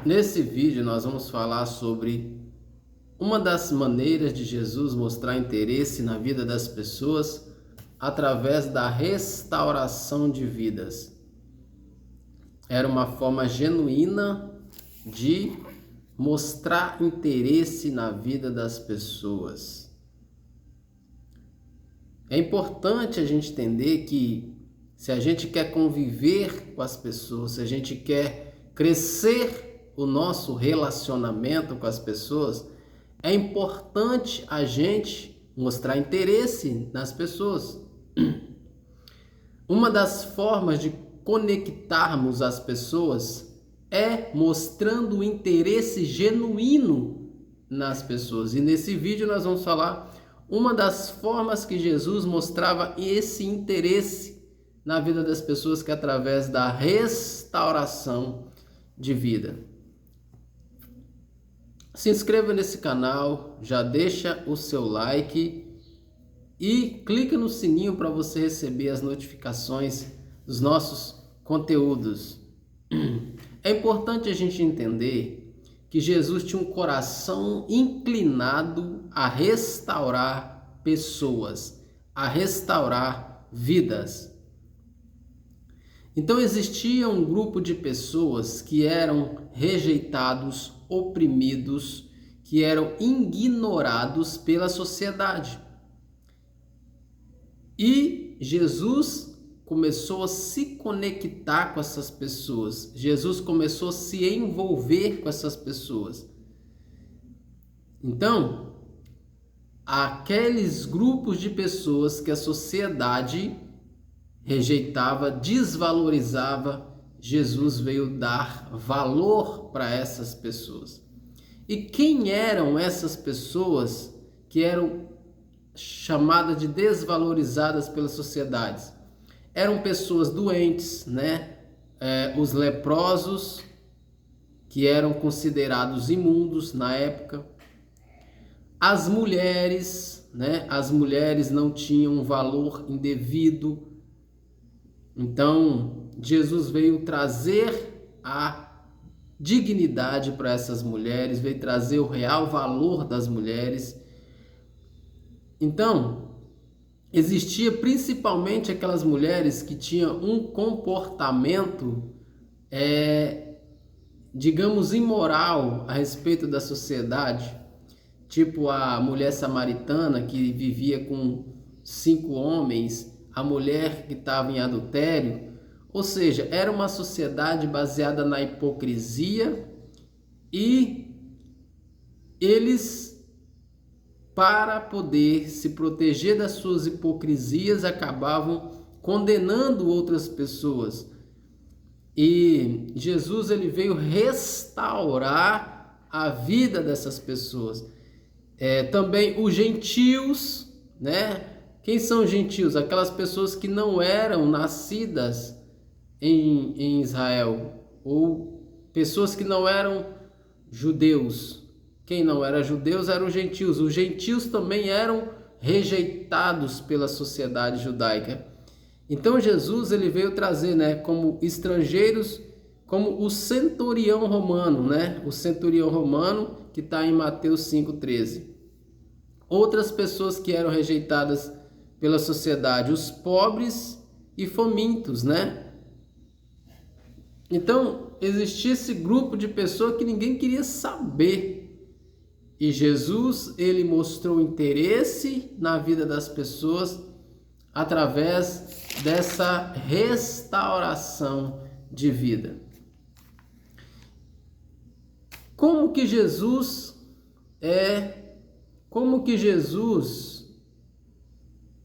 Nesse vídeo nós vamos falar sobre uma das maneiras de Jesus mostrar interesse na vida das pessoas através da restauração de vidas. Era uma forma genuína de mostrar interesse na vida das pessoas. É importante a gente entender que se a gente quer conviver com as pessoas, se a gente quer crescer o nosso relacionamento com as pessoas, é importante a gente mostrar interesse nas pessoas. Uma das formas de conectarmos as pessoas é mostrando interesse genuíno nas pessoas. E nesse vídeo nós vamos falar uma das formas que Jesus mostrava esse interesse na vida das pessoas, que é através da restauração de vida. Se inscreva nesse canal, já deixa o seu like e clica no sininho para você receber as notificações dos nossos conteúdos. É importante a gente entender que Jesus tinha um coração inclinado a restaurar pessoas, a restaurar vidas. Então existia um grupo de pessoas que eram rejeitados, oprimidos, que eram ignorados pela sociedade. E Jesus começou a se conectar com essas pessoas. Jesus começou a se envolver com essas pessoas. Então, aqueles grupos de pessoas que a sociedade rejeitava, desvalorizava, Jesus veio dar valor para essas pessoas. E quem eram essas pessoas que eram chamadas de desvalorizadas pelas sociedades? Eram pessoas doentes, né? Os leprosos, que eram considerados imundos na época. As mulheres, né? As mulheres não tinham um valor indevido. Então, Jesus veio trazer a dignidade para essas mulheres, veio trazer o real valor das mulheres. Então, existia principalmente aquelas mulheres que tinham um comportamento, digamos, imoral a respeito da sociedade, tipo a mulher samaritana que vivia com 5 homens, a mulher que estava em adultério. Ou seja, era uma sociedade baseada na hipocrisia e eles, para poder se proteger das suas hipocrisias, acabavam condenando outras pessoas. E Jesus ele veio restaurar a vida dessas pessoas. Também os gentios, né? Quem são os gentios? Aquelas pessoas que não eram nascidas em Israel, ou pessoas que não eram judeus. Quem não era judeus eram os gentios. Os gentios também eram rejeitados pela sociedade judaica. Então Jesus ele veio trazer, né, como estrangeiros, como o centurião romano, né? O centurião romano que está em Mateus 5,13. Outras pessoas que eram rejeitadas pela sociedade, os pobres e famintos, né? Então, existia esse grupo de pessoas que ninguém queria saber. E Jesus, ele mostrou interesse na vida das pessoas através dessa restauração de vida.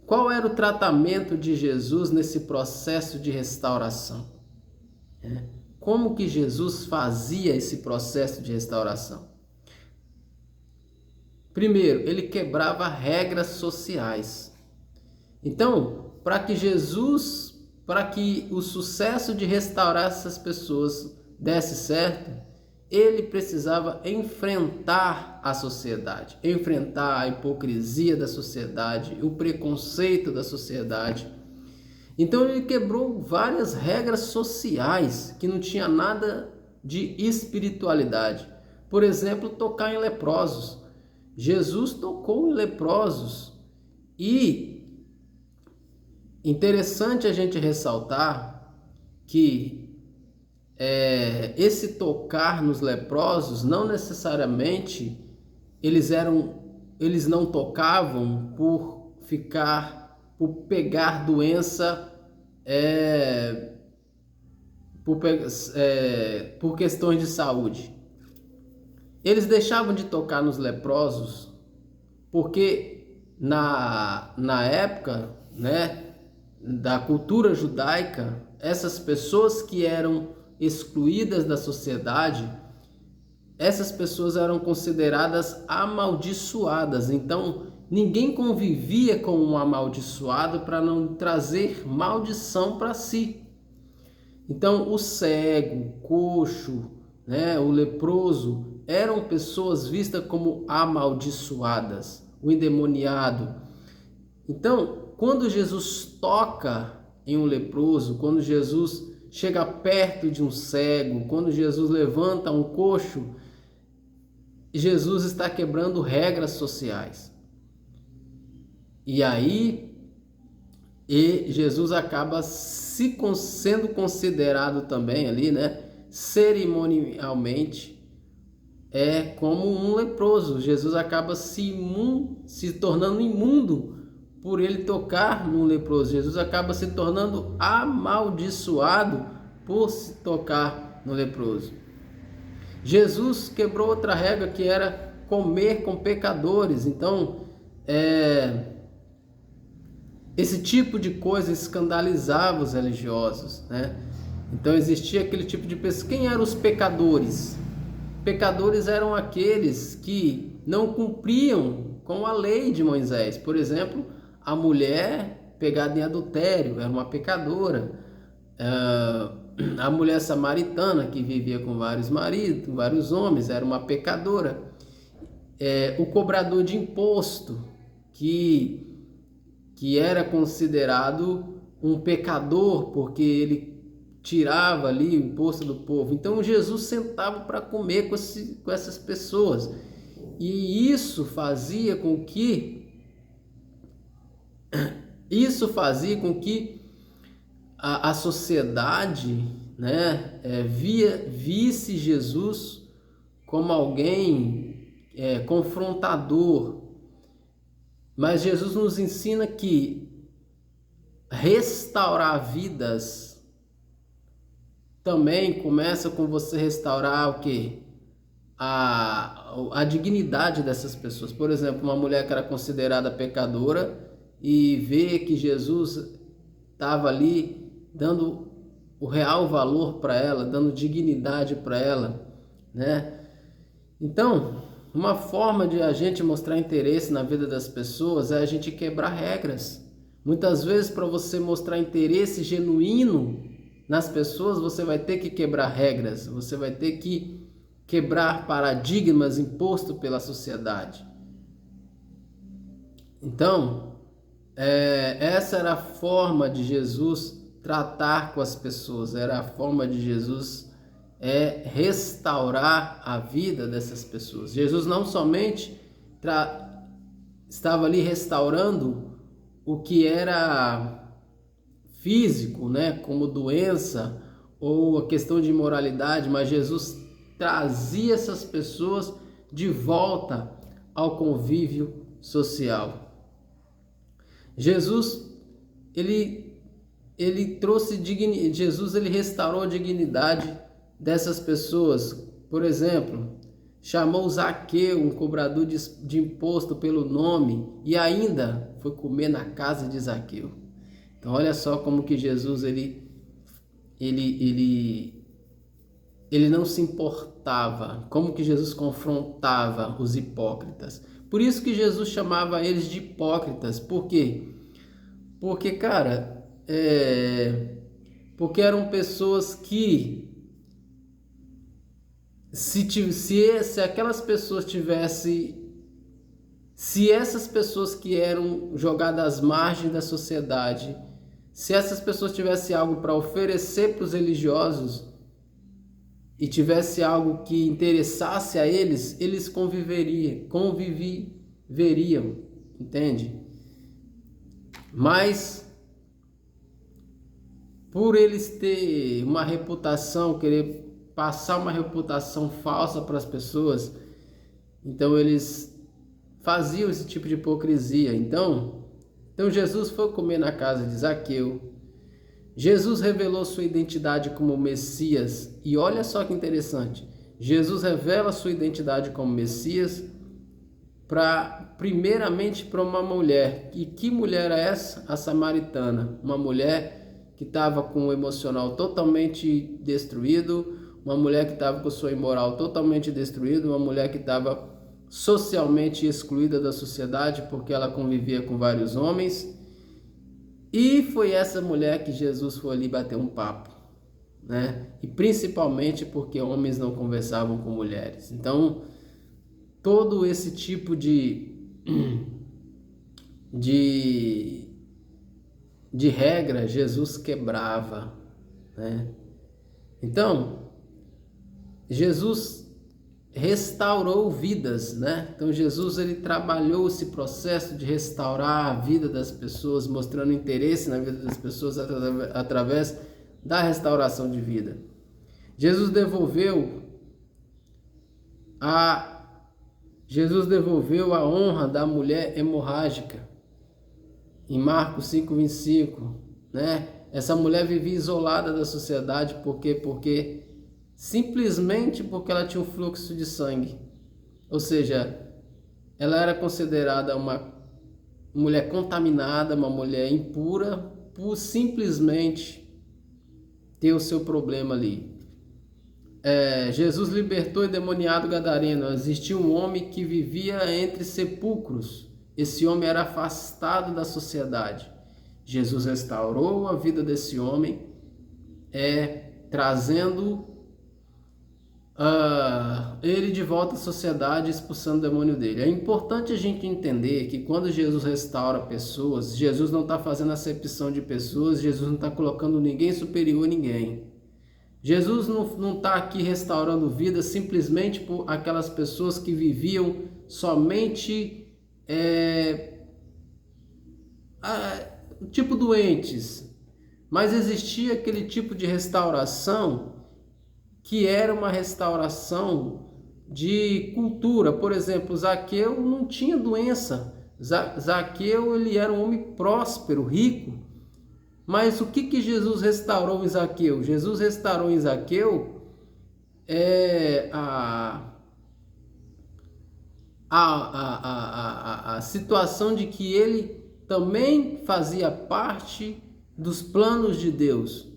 Qual era o tratamento de Jesus nesse processo de restauração? Como que Jesus fazia esse processo de restauração? Primeiro, ele quebrava regras sociais. Então, para que o sucesso de restaurar essas pessoas desse certo, ele precisava enfrentar a sociedade, enfrentar a hipocrisia da sociedade, o preconceito da sociedade. Então ele quebrou várias regras sociais que não tinha nada de espiritualidade. Por exemplo, tocar em leprosos. Jesus tocou em leprosos. E interessante a gente ressaltar que esse tocar nos leprosos não necessariamente eles não tocavam por pegar doença por questões de saúde. Eles deixavam de tocar nos leprosos porque na época, né, da cultura judaica, essas pessoas que eram excluídas da sociedade, essas pessoas eram consideradas amaldiçoadas. Então, ninguém convivia com um amaldiçoado para não trazer maldição para si. Então, o cego, o coxo, né, o leproso, eram pessoas vistas como amaldiçoadas, o endemoniado. Então, quando Jesus toca em um leproso, quando Jesus chega perto de um cego, quando Jesus levanta um coxo, Jesus está quebrando regras sociais. E aí, Jesus acaba sendo considerado também ali, né, cerimonialmente, como um leproso. Jesus acaba se tornando imundo por ele tocar no leproso. Jesus acaba se tornando amaldiçoado por se tocar no leproso. Jesus quebrou outra regra, que era comer com pecadores. Então, esse tipo de coisa escandalizava os religiosos, né? Então existia aquele tipo de pessoa. Quem eram os pecadores? Pecadores eram aqueles que não cumpriam com a lei de Moisés. Por exemplo, a mulher pegada em adultério era uma pecadora. A mulher samaritana que vivia com vários maridos, com vários homens, era uma pecadora. O cobrador de imposto, que era considerado um pecador, porque ele tirava ali o imposto do povo. Então Jesus sentava para comer com essas pessoas. E isso fazia com que a sociedade, né, visse Jesus como alguém confrontador. Mas Jesus nos ensina que restaurar vidas também começa com você restaurar o quê? A dignidade dessas pessoas. Por exemplo, uma mulher que era considerada pecadora e vê que Jesus estava ali dando o real valor para ela, dando dignidade para ela, né? Então, uma forma de a gente mostrar interesse na vida das pessoas é a gente quebrar regras. Muitas vezes, para você mostrar interesse genuíno nas pessoas, você vai ter que quebrar regras, você vai ter que quebrar paradigmas impostos pela sociedade. Então, essa era a forma de Jesus tratar com as pessoas, era a forma de Jesus restaurar a vida dessas pessoas. Jesus não somente estava ali restaurando o que era físico, né, como doença ou a questão de imoralidade, mas Jesus trazia essas pessoas de volta ao convívio social. Jesus, ele trouxe dignidade. Jesus, ele restaurou a dignidade dessas pessoas. Por exemplo, chamou Zaqueu, um cobrador de imposto, pelo nome, e ainda foi comer na casa de Zaqueu. Então olha só como que Jesus ele não se importava, como que Jesus confrontava os hipócritas. Por isso que Jesus chamava eles de hipócritas. Por quê? Porque, cara, porque eram pessoas que se aquelas pessoas se essas pessoas que eram jogadas às margens da sociedade, se essas pessoas tivessem algo para oferecer para os religiosos, e tivesse algo que interessasse a eles, eles conviveriam, entende? Mas por eles ter uma reputação, querer passar uma reputação falsa para as pessoas, então eles faziam esse tipo de hipocrisia. Então Jesus foi comer na casa de Zaqueu. Jesus revelou sua identidade como Messias. E olha só que interessante. Jesus revela sua identidade como Messias primeiramente para uma mulher. E que mulher é essa? A samaritana. Uma mulher que estava com o emocional totalmente destruído, uma mulher que estava com sua moral totalmente destruída, uma mulher que estava socialmente excluída da sociedade porque ela convivia com vários homens. E foi essa mulher que Jesus foi ali bater um papo, né? E principalmente porque homens não conversavam com mulheres. Então, todo esse tipo de regra Jesus quebrava, né? Então, Jesus restaurou vidas, né? Então Jesus ele trabalhou esse processo de restaurar a vida das pessoas, mostrando interesse na vida das pessoas através da restauração de vida. Jesus devolveu a honra da mulher hemorrágica em Marcos 5:25, né? Essa mulher vivia isolada da sociedade porque simplesmente porque ela tinha um fluxo de sangue. Ou seja, ela era considerada uma mulher contaminada, uma mulher impura, por simplesmente ter o seu problema ali. Jesus libertou o endemoniado gadareno. Existia um homem que vivia entre sepulcros. Esse homem era afastado da sociedade. Jesus restaurou a vida desse homem, trazendo ele de volta à sociedade, expulsando o demônio dele. É importante a gente entender que quando Jesus restaura pessoas, Jesus não está fazendo acepção de pessoas, Jesus não está colocando ninguém superior a ninguém. Jesus não está aqui restaurando vidas simplesmente por aquelas pessoas que viviam somente tipo doentes, mas existia aquele tipo de restauração que era uma restauração de cultura. Por exemplo, Zaqueu não tinha doença. Zaqueu ele era um homem próspero, rico. Mas o que Jesus restaurou em Zaqueu? Jesus restaurou em Zaqueu a situação de que ele também fazia parte dos planos de Deus.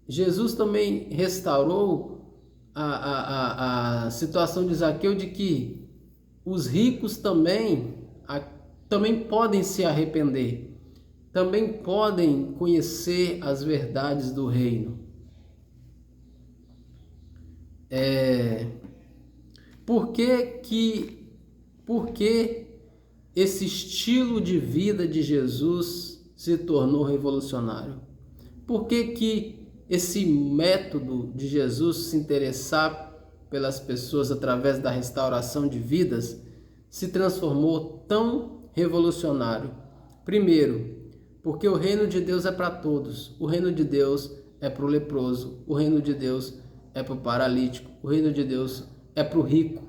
Jesus também restaurou a situação de Zaqueu de que os ricos também podem se arrepender, também podem conhecer as verdades do reino. Por que esse estilo de vida de Jesus se tornou revolucionário? Por que esse método de Jesus se interessar pelas pessoas através da restauração de vidas se transformou tão revolucionário? Primeiro, porque o reino de Deus é para todos. O reino de Deus é para o leproso, o reino de Deus é para o paralítico, o reino de Deus é para o rico,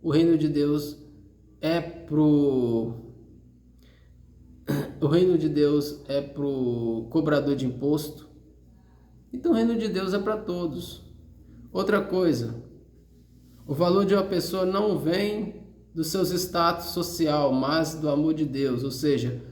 o reino de Deus é para o cobrador de imposto. Então o reino de Deus é para todos. Outra coisa, o valor de uma pessoa não vem dos seus status social, mas do amor de Deus. Ou seja,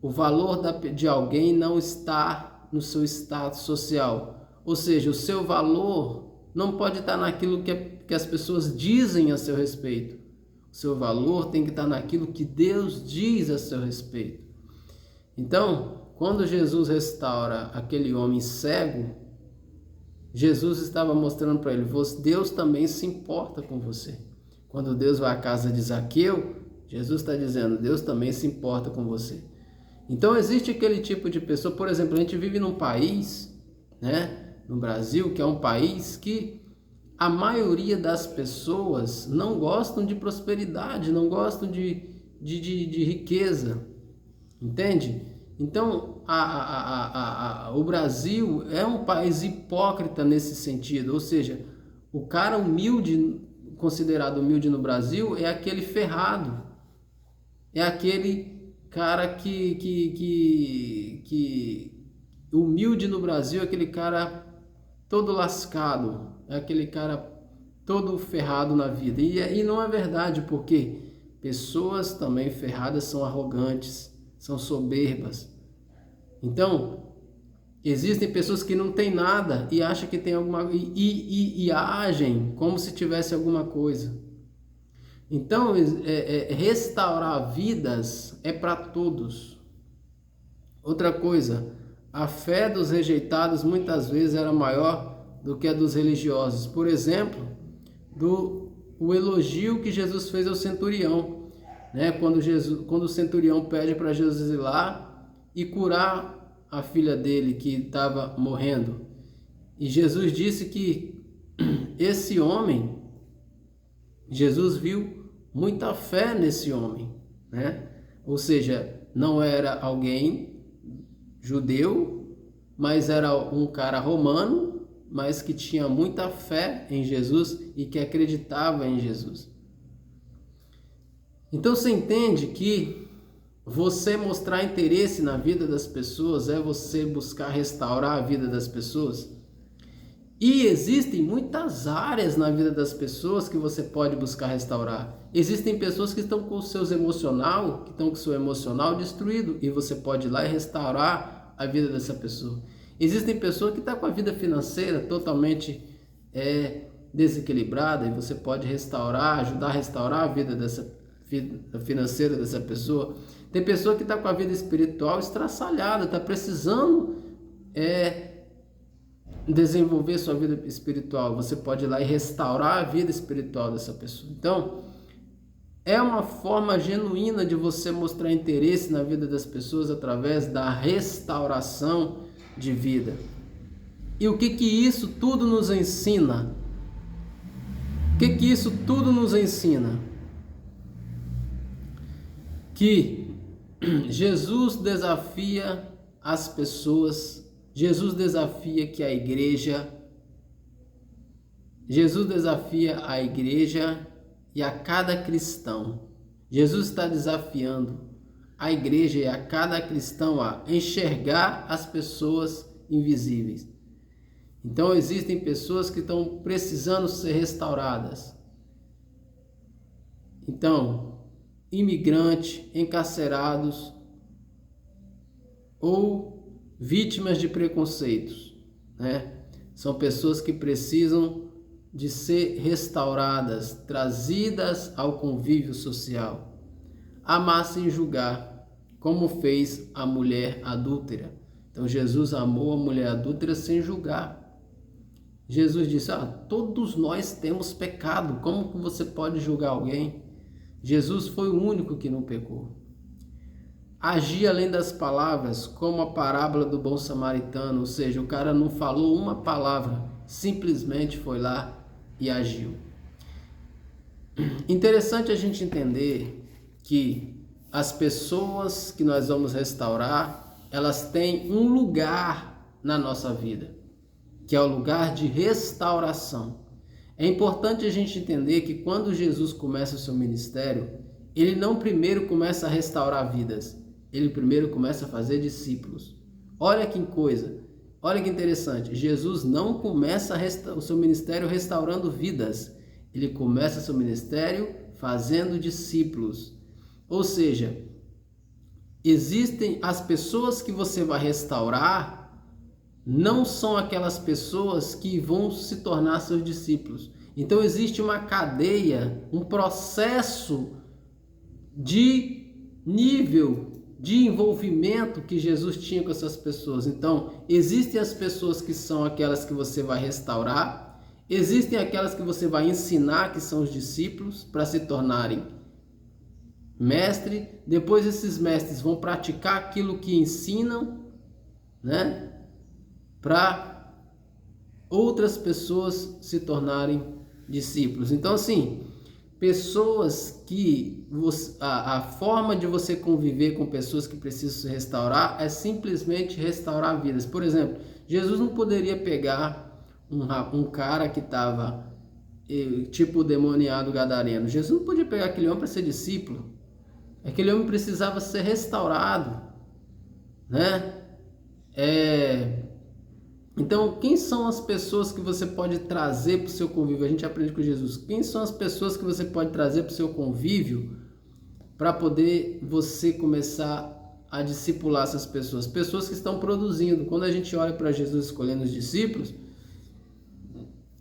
o valor de alguém não está no seu status social. Ou seja, o seu valor não pode estar naquilo que as pessoas dizem a seu respeito. O seu valor tem que estar naquilo que Deus diz a seu respeito. Então, quando Jesus restaura aquele homem cego, Jesus estava mostrando para ele: Deus também se importa com você. Quando Deus vai à casa de Zaqueu, Jesus está dizendo: Deus também se importa com você. Então existe aquele tipo de pessoa, por exemplo, a gente vive num país, né, no Brasil, que é um país que a maioria das pessoas não gostam de prosperidade, não gostam de riqueza, entende? Então, o Brasil é um país hipócrita nesse sentido, ou seja, o cara humilde, considerado humilde no Brasil, é aquele ferrado, é aquele cara que humilde no Brasil, é aquele cara todo lascado, é aquele cara todo ferrado na vida. E não é verdade, porque pessoas também ferradas são arrogantes, são soberbas. Então, existem pessoas que não têm nada e acham que tem alguma e agem como se tivesse alguma coisa. Então, restaurar vidas é para todos. Outra coisa, a fé dos rejeitados muitas vezes era maior do que a dos religiosos. Por exemplo, o elogio que Jesus fez ao centurião, né? Quando o centurião pede para Jesus ir lá e curar a filha dele que estava morrendo. E Jesus disse que esse homem, Jesus viu muita fé nesse homem, né? Ou seja, não era alguém judeu, mas era um cara romano, mas que tinha muita fé em Jesus e que acreditava em Jesus. Então você entende que você mostrar interesse na vida das pessoas é você buscar restaurar a vida das pessoas? E existem muitas áreas na vida das pessoas que você pode buscar restaurar. Existem pessoas que estão com o seu emocional, que estão com o seu emocional destruído, e você pode ir lá e restaurar a vida dessa pessoa. Existem pessoas que estão com a vida financeira totalmente desequilibrada, e você pode restaurar, ajudar a restaurar a vida financeira dessa pessoa. Tem pessoa que está com a vida espiritual estraçalhada, está precisando desenvolver sua vida espiritual. Você pode ir lá e restaurar a vida espiritual dessa pessoa. Então, é uma forma genuína de você mostrar interesse na vida das pessoas através da restauração de vida. E o que isso tudo nos ensina? O que isso tudo nos ensina? Que Jesus desafia as pessoas, Jesus desafia que a igreja, Jesus desafia a igreja e a cada cristão. Jesus está desafiando a igreja e a cada cristão a enxergar as pessoas invisíveis. Então existem pessoas que estão precisando ser restauradas. Então, imigrantes, encarcerados ou vítimas de preconceitos, né? São pessoas que precisam de ser restauradas, trazidas ao convívio social. Amar sem julgar, como fez a mulher adúltera. Então Jesus amou a mulher adúltera sem julgar. Jesus disse: todos nós temos pecado, como que você pode julgar alguém? Jesus foi o único que não pecou. Agir além das palavras, como a parábola do bom samaritano, ou seja, o cara não falou uma palavra, simplesmente foi lá e agiu. Interessante a gente entender que as pessoas que nós vamos restaurar, elas têm um lugar na nossa vida, que é o lugar de restauração. É importante a gente entender que quando Jesus começa o seu ministério, ele não primeiro começa a restaurar vidas, ele primeiro começa a fazer discípulos. Olha que coisa, olha que interessante, Jesus não começa o seu ministério restaurando vidas, ele começa o seu ministério fazendo discípulos. Ou seja, existem as pessoas que você vai restaurar, não são aquelas pessoas que vão se tornar seus discípulos. Então existe uma cadeia, um processo de nível de envolvimento que Jesus tinha com essas pessoas. Então existem as pessoas que são aquelas que você vai restaurar, existem aquelas que você vai ensinar, que são os discípulos, para se tornarem mestre. Depois esses mestres vão praticar aquilo que ensinam, né? outras pessoas se tornarem discípulos. Então, assim, pessoas que a forma de você conviver com pessoas que precisam se restaurar é simplesmente restaurar vidas. Por exemplo, Jesus não poderia pegar um cara que estava tipo o demoniado gadareno. Jesus não podia pegar aquele homem para ser discípulo. Aquele homem precisava ser restaurado, né? Então, quem são as pessoas que você pode trazer para o seu convívio? A gente aprende com Jesus. Quem são as pessoas que você pode trazer para o seu convívio para poder você começar a discipular essas pessoas? Pessoas que estão produzindo. Quando a gente olha para Jesus escolhendo os discípulos,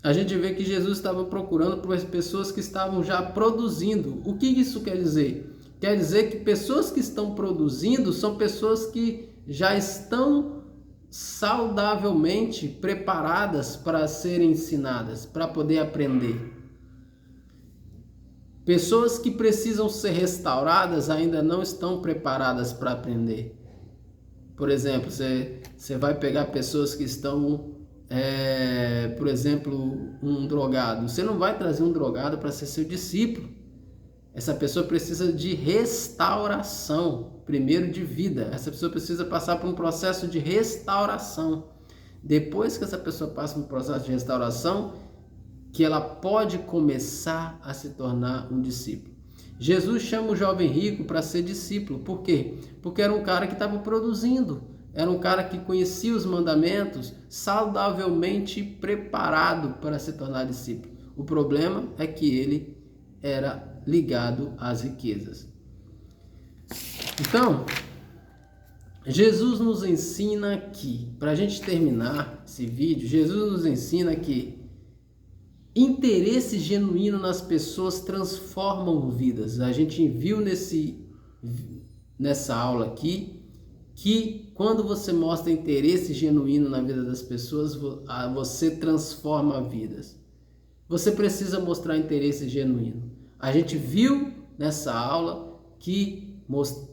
a gente vê que Jesus estava procurando por pessoas que estavam já produzindo. O que isso quer dizer? Quer dizer que pessoas que estão produzindo são pessoas que já estão saudavelmente preparadas para serem ensinadas, para poder aprender. Pessoas que precisam ser restauradas ainda não estão preparadas para aprender. Por exemplo, você vai pegar pessoas que estão, por exemplo, um drogado. Você não vai trazer um drogado para ser seu discípulo. Essa pessoa precisa de restauração, primeiro de vida. Essa pessoa precisa passar por um processo de restauração. Depois que essa pessoa passa por um processo de restauração, que ela pode começar a se tornar um discípulo. Jesus chama o jovem rico para ser discípulo. Por quê? Porque era um cara que estava produzindo. Era um cara que conhecia os mandamentos, saudavelmente preparado para se tornar discípulo. O problema é que ele era ligado às riquezas. Então, Jesus nos ensina aqui, para a gente terminar esse vídeo, Jesus nos ensina que interesse genuíno nas pessoas transformam vidas. A gente viu nessa aula aqui que quando você mostra interesse genuíno na vida das pessoas, você transforma vidas. Você precisa mostrar interesse genuíno. A gente viu nessa aula que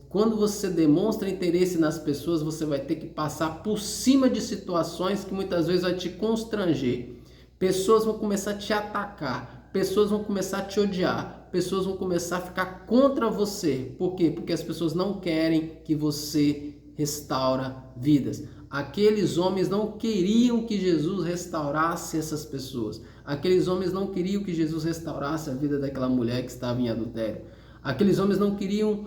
quando você demonstra interesse nas pessoas, você vai ter que passar por cima de situações que muitas vezes vai te constranger. Pessoas vão começar a te atacar, pessoas vão começar a te odiar, pessoas vão começar a ficar contra você. Por quê? Porque as pessoas não querem que você restaura vidas. Aqueles homens não queriam que Jesus restaurasse essas pessoas. Aqueles homens não queriam que Jesus restaurasse a vida daquela mulher que estava em adultério. Aqueles homens não queriam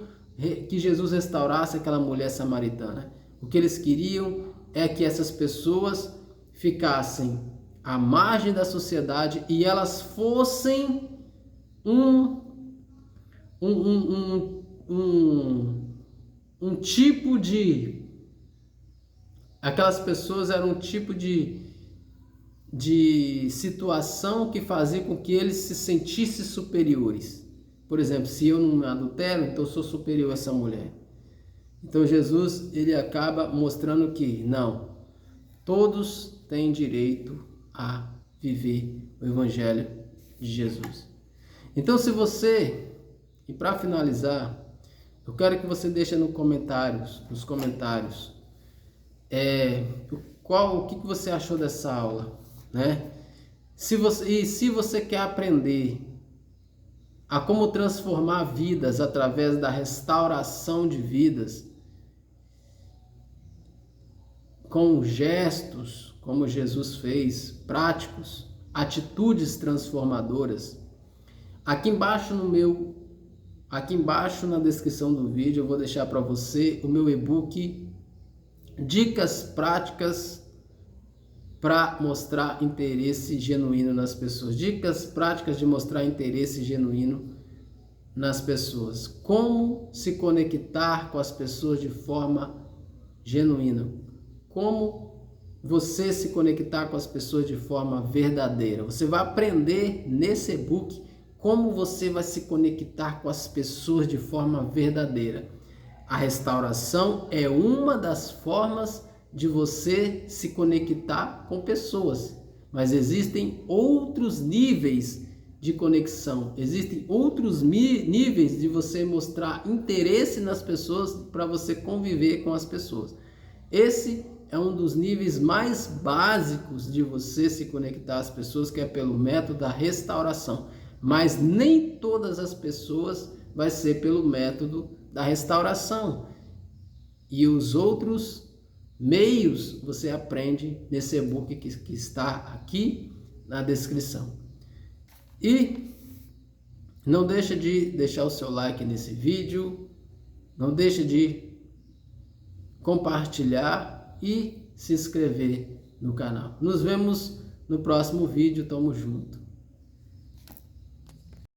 que Jesus restaurasse aquela mulher samaritana. O que eles queriam é que essas pessoas ficassem à margem da sociedade e elas fossem um tipo de... Aquelas pessoas eram um tipo de situação que fazia com que eles se sentissem superiores. Por exemplo, se eu não adultero, então eu sou superior a essa mulher. Então Jesus, ele acaba mostrando que não, todos têm direito a viver o Evangelho de Jesus. Então e para finalizar, eu quero que você deixe nos comentários, o que você achou dessa aula, né? Se você quer aprender a como transformar vidas através da restauração de vidas, com gestos, como Jesus fez, práticos, atitudes transformadoras, aqui embaixo na descrição do vídeo eu vou deixar para você o meu e-book Dicas Práticas para mostrar interesse genuíno nas pessoas. Dicas práticas de mostrar interesse genuíno nas pessoas. Como se conectar com as pessoas de forma genuína. Como você se conectar com as pessoas de forma verdadeira. Você vai aprender nesse e-book como você vai se conectar com as pessoas de forma verdadeira. A restauração é uma das formas de você se conectar com pessoas, mas existem outros níveis de conexão, existem outros níveis de você mostrar interesse nas pessoas para você conviver com as pessoas. Esse é um dos níveis mais básicos de você se conectar às pessoas, que é pelo método da restauração. Mas nem todas as pessoas vai ser pelo método da restauração. E os outros meios você aprende nesse e-book que está aqui na descrição. E não deixa de deixar o seu like nesse vídeo, não deixa de compartilhar e se inscrever no canal. Nos vemos no próximo vídeo, tamo junto.